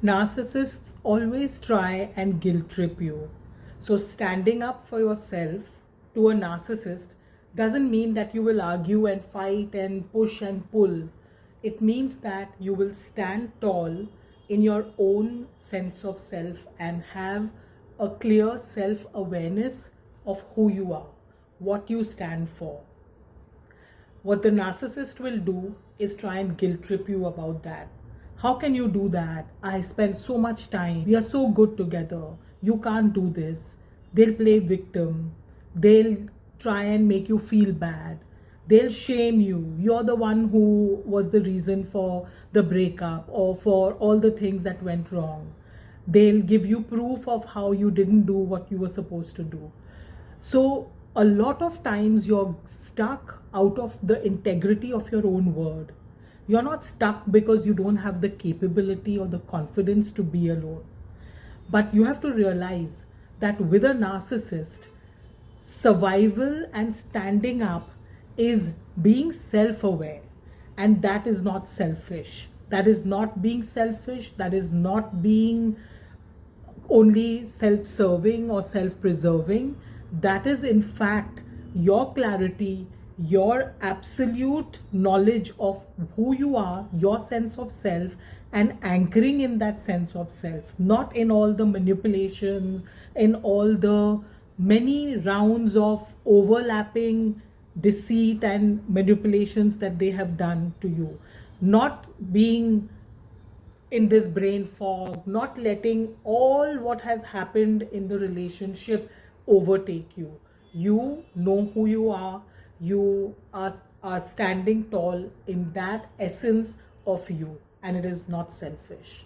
Narcissists always try and guilt trip you. So, standing up for yourself to a narcissist doesn't mean that you will argue and fight and push and pull. It means that you will stand tall in your own sense of self and have a clear self awareness of who you are, what you stand for. What the narcissist will do is try and guilt trip you about that. How can you do that? I spend so much time. We are so good together. You can't do this. They'll play victim. They'll try and make you feel bad. They'll shame you. You're the one who was the reason for the breakup or for all the things that went wrong. They'll give you proof of how you didn't do what you were supposed to do. So, a lot of times you're stuck out of the integrity of your own word. You're not stuck because you don't have the capability or the confidence to be alone. But you have to realize that with a narcissist, survival and standing up is being self aware. And that is not selfish. That is not being selfish. That is not being only self serving or self preserving. That is, in fact, your clarity, your absolute knowledge of who you are, your sense of self, and anchoring in that sense of self, not in all the manipulations, in all the many rounds of overlapping deceit and manipulations that they have done to you, not being in this brain fog, not letting all what has happened in the relationship overtake you. You know who you are. You are standing tall in that essence of you, and it is not selfish.